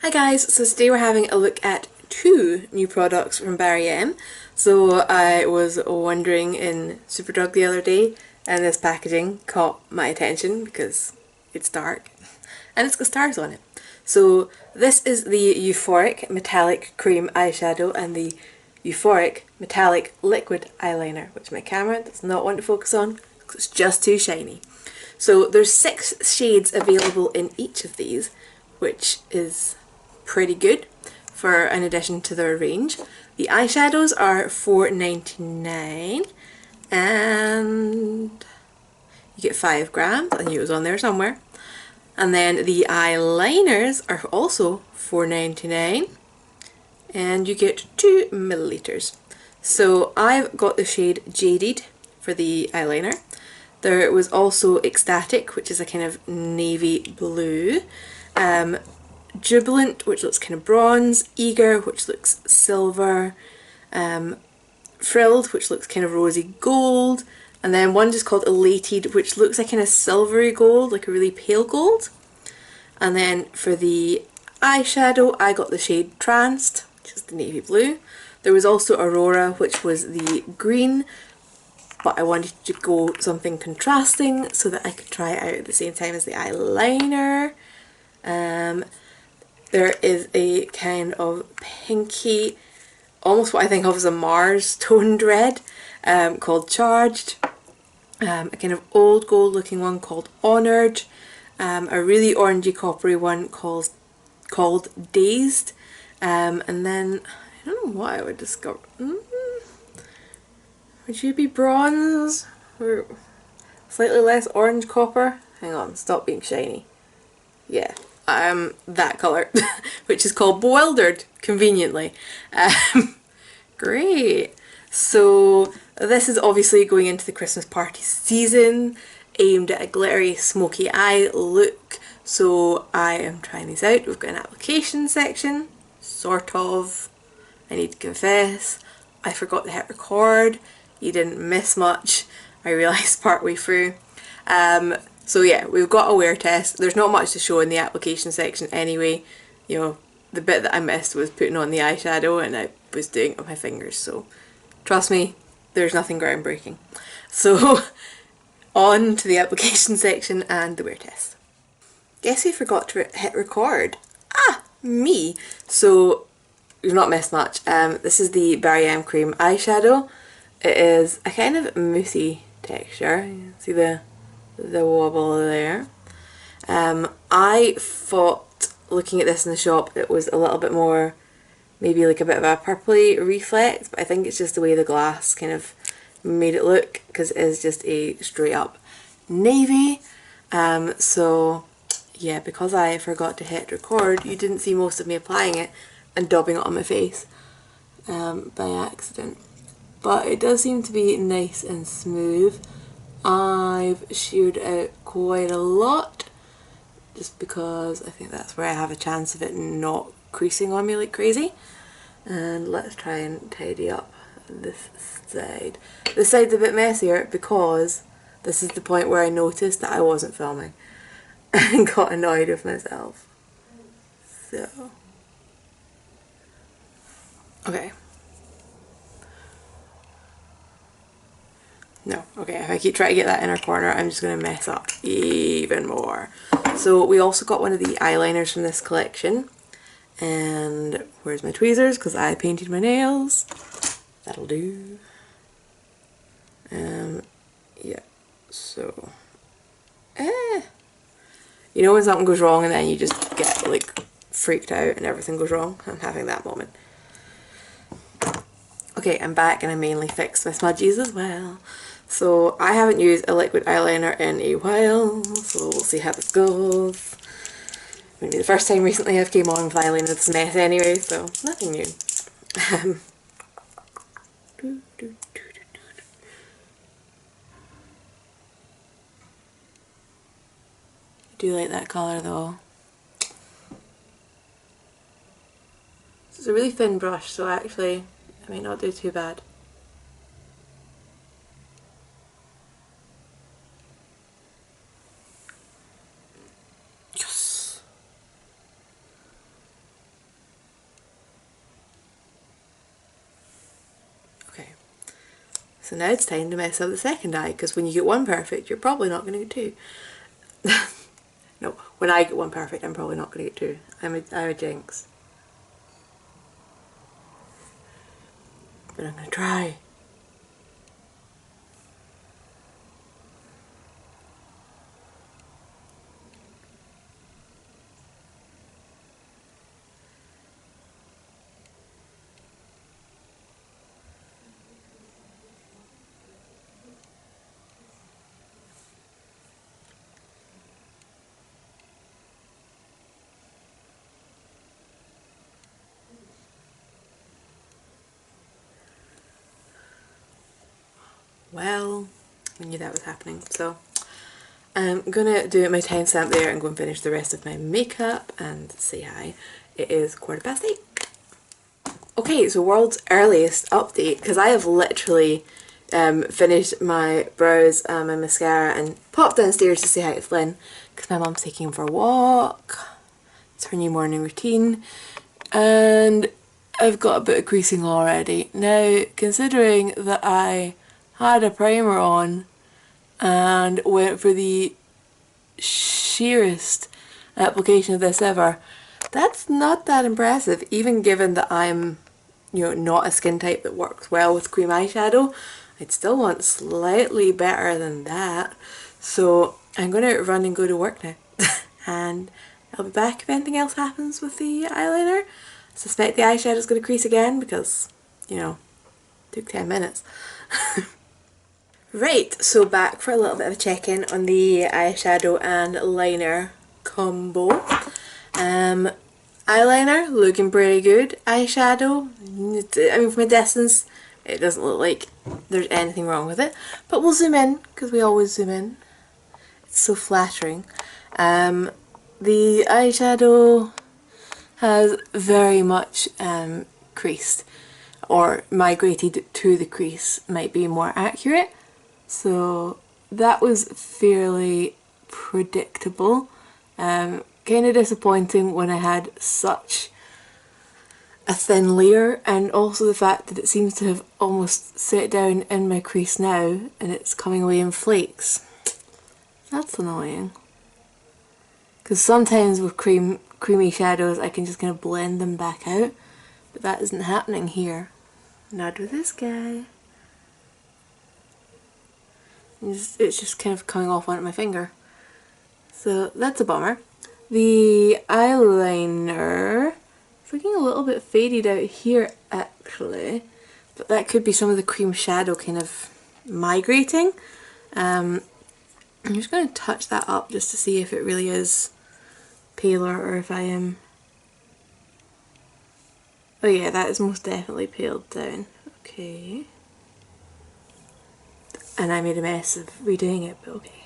Hi guys, so today we're having a look at two new products from Barry M. So I was wandering in Superdrug the other day and this packaging caught my attention because it's dark and it's got stars on it. So this is the Euphoric Metallic Cream Eyeshadow and the Euphoric Metallic Liquid Eyeliner, which my camera does not want to focus on because it's just too shiny. So there's 6 shades available in each of these, which is pretty good for an addition to their range. The eyeshadows are $4.99 and you get 5 grams. I knew it was on there somewhere. And then the eyeliners are also $4.99 and you get 2 milliliters. So I've got the shade Jaded for the eyeliner. There was also Ecstatic, which is a kind of navy blue. Jubilant, which looks kind of bronze, Eager, which looks silver, Frilled, which looks kind of rosy gold, and then one just called Elated, which looks like kind of silvery gold, like a really pale gold. And then for the eyeshadow, I got the shade Tranced, which is the navy blue. There was also Aurora, which was the green, but I wanted to go something contrasting so that I could try it out at the same time as the eyeliner. There is a kind of pinky, almost what I think of as a Mars toned red, called Charged, a kind of old gold looking one called Honoured, a really orangey coppery one called Dazed, and then I don't know what I would discover. Would you be bronze or slightly less orange copper? Hang on, stop being shiny. Yeah. That colour, which is called Bewildered, conveniently. Great! So this is obviously going into the Christmas party season, aimed at a glittery, smoky eye look. So I am trying these out. We've got an application section, sort of. I need to confess, I forgot to hit record. You didn't miss much, I realised partway through. So yeah, we've got a wear test. There's not much to show in the application section anyway. You know, the bit that I missed was putting on the eyeshadow and I was doing it with my fingers, so trust me, there's nothing groundbreaking. So on to the application section and the wear test. Guess who forgot to hit record? Ah, me! So you've not missed much. This is the Barry M Cream eyeshadow. It is a kind of moussey texture. You can see the wobble there. I thought, looking at this in the shop, it was a little bit more, maybe like a bit of a purpley reflect, but I think it's just the way the glass kind of made it look, because it is just a straight up navy. So yeah, because I forgot to hit record, you didn't see most of me applying it and daubing it on my face by accident. But it does seem to be nice and smooth. I've sheared out quite a lot just because I think that's where I have a chance of it not creasing on me like crazy. And let's try and tidy up this side. This side's a bit messier because this is the point where I noticed that I wasn't filming and got annoyed with myself. So, okay. No, okay, if I keep trying to get that inner corner, I'm just going to mess up even more. So we also got one of the eyeliners from this collection. And where's my tweezers? Because I painted my nails. That'll do. Yeah, so... You know when something goes wrong and then you just get, like, freaked out and everything goes wrong? I'm having that moment. Okay, I'm back and I mainly fixed my smudges as well. So I haven't used a liquid eyeliner in a while, so we'll see how this goes. Maybe the first time recently I've came on with eyeliner this mess anyway, so nothing new. I do like that colour though. This is a really thin brush, so actually I might not do too bad. Yes! So now it's time to mess up the second eye, because when you get one perfect, you're probably not going to get two. No, when I get one perfect, I'm probably not going to get two. I'm a jinx. But I'm going to try. Well, I knew that was happening, so I'm gonna do my timestamp there and go and finish the rest of my makeup and say hi. It is 8:15. Okay, so world's earliest update, because I have literally finished my brows and my mascara and popped downstairs to say hi to Flynn because my mum's taking him for a walk. It's her new morning routine, and I've got a bit of creasing already. Now, considering that I had a primer on and went for the sheerest application of this ever, that's not that impressive, even given that I'm, you know, not a skin type that works well with cream eyeshadow. I'd still want slightly better than that. So I'm gonna run and go to work now and I'll be back if anything else happens with the eyeliner. I suspect the eyeshadow's gonna crease again because, you know, it took 10 minutes. Right, so back for a little bit of a check-in on the eyeshadow and liner combo. Eyeliner looking pretty good. Eyeshadow, I mean, from a distance it doesn't look like there's anything wrong with it, but we'll zoom in because we always zoom in. It's so flattering. The eyeshadow has very much creased, or migrated to the crease might be more accurate. So that was fairly predictable. Kind of disappointing when I had such a thin layer, and also the fact that it seems to have almost set down in my crease now and it's coming away in flakes. That's annoying. Because sometimes with creamy shadows I can just kind of blend them back out, but that isn't happening here. Not with this guy. It's just kind of coming off onto my finger. So that's a bummer. The eyeliner is looking a little bit faded out here actually, but that could be some of the cream shadow kind of migrating. I'm just going to touch that up just to see if it really is paler or if I am... Oh yeah, that is most definitely paled down. Okay. And I made a mess of redoing it, but okay.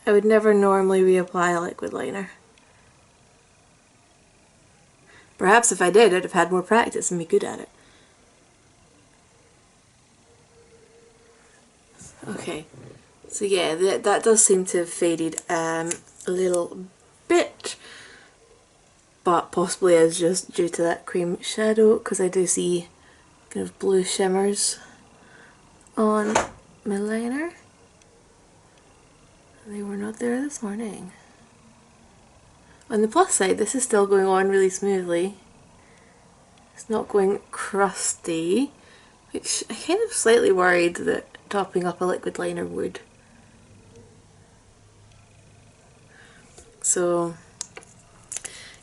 I would never normally reapply a liquid liner. Perhaps if I did, I'd have had more practice and be good at it. Okay, so yeah, that does seem to have faded a little bit, but possibly is just due to that cream shadow, because I do see kind of blue shimmers on my liner. They were not there this morning. On the plus side, this is still going on really smoothly. It's not going crusty, which I'm kind of slightly worried that topping up a liquid liner would. So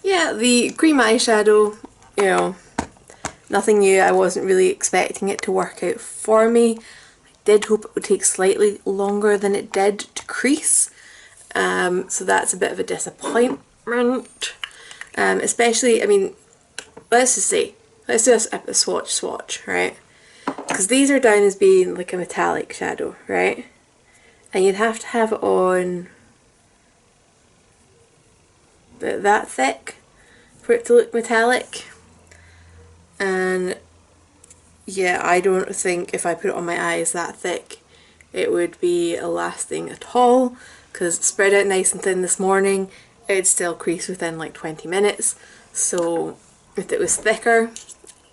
yeah, the cream eyeshadow, you know, nothing new. I wasn't really expecting it to work out for me. I did hope it would take slightly longer than it did to crease. So that's a bit of a disappointment. Especially, I mean, let's just say, let's do a swatch, right? Because these are down as being like a metallic shadow, right? And you'd have to have it on that thick for it to look metallic. And yeah, I don't think if I put it on my eyes that thick it would be lasting at all, because it spread out nice and thin this morning. It'd still crease within like 20 minutes. So if it was thicker,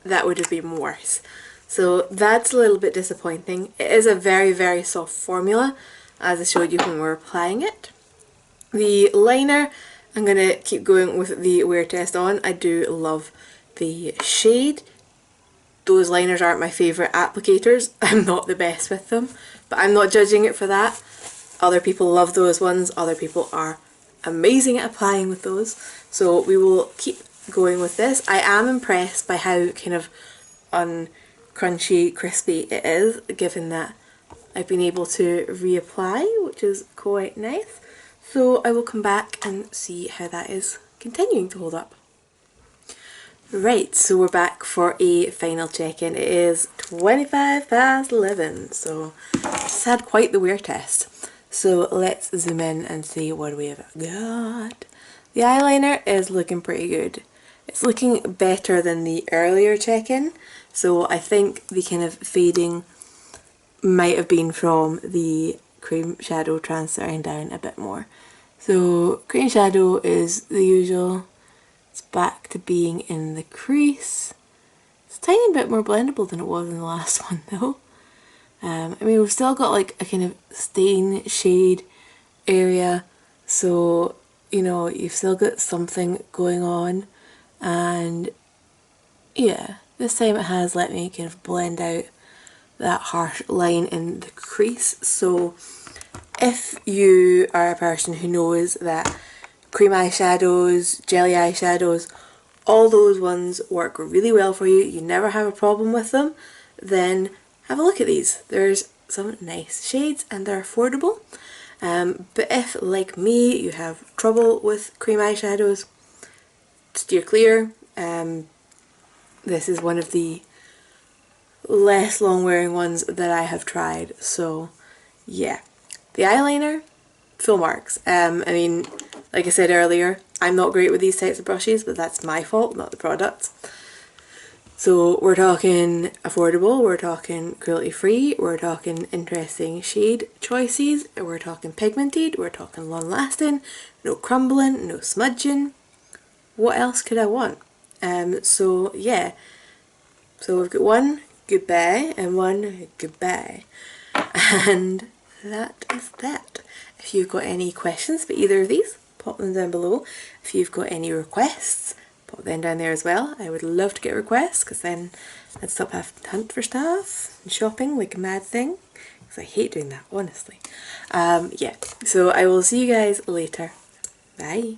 that would have been worse. So that's a little bit disappointing. It is a very, very soft formula, as I showed you when we were applying it. The liner, I'm going to keep going with the wear test on. I do love the shade. Those liners aren't my favourite applicators. I'm not the best with them, but I'm not judging it for that. Other people love those ones. Other people are amazing at applying with those. So we will keep going with this. I am impressed by how kind of uncrunchy, crispy it is, given that I've been able to reapply, which is quite nice. So I will come back and see how that is continuing to hold up. Right, so we're back for a final check-in. It is 25 past 11, so just had quite the wear test. So let's zoom in and see what we have got. The eyeliner is looking pretty good. It's looking better than the earlier check-in, so I think the kind of fading might have been from the cream shadow transferring down a bit more. So cream shadow is the usual. It's back to being in the crease. It's a tiny bit more blendable than it was in the last one though. I mean, we've still got like a kind of stain shade area, so you know, you've still got something going on, and yeah, this time it has let me kind of blend out that harsh line in the crease. So if you are a person who knows that cream eyeshadows, jelly eyeshadows, all those ones work really well for you, you never have a problem with them, then have a look at these. There's some nice shades and they're affordable. But if, like me, you have trouble with cream eyeshadows, steer clear. This is one of the less long wearing ones that I have tried, so yeah. The eyeliner, full marks. I mean, like I said earlier, I'm not great with these types of brushes, but that's my fault, not the product. So we're talking affordable, we're talking cruelty free, we're talking interesting shade choices, we're talking pigmented, we're talking long lasting, no crumbling, no smudging. What else could I want? So yeah, so we've got one goodbye and one goodbye, and that is that. If you've got any questions for either of these, pop them down below. If you've got any requests, pop them down there as well. I would love to get requests, because then I'd stop having to hunt for stuff and shopping like a mad thing, because I hate doing that, honestly. Yeah, so I will see you guys later. Bye.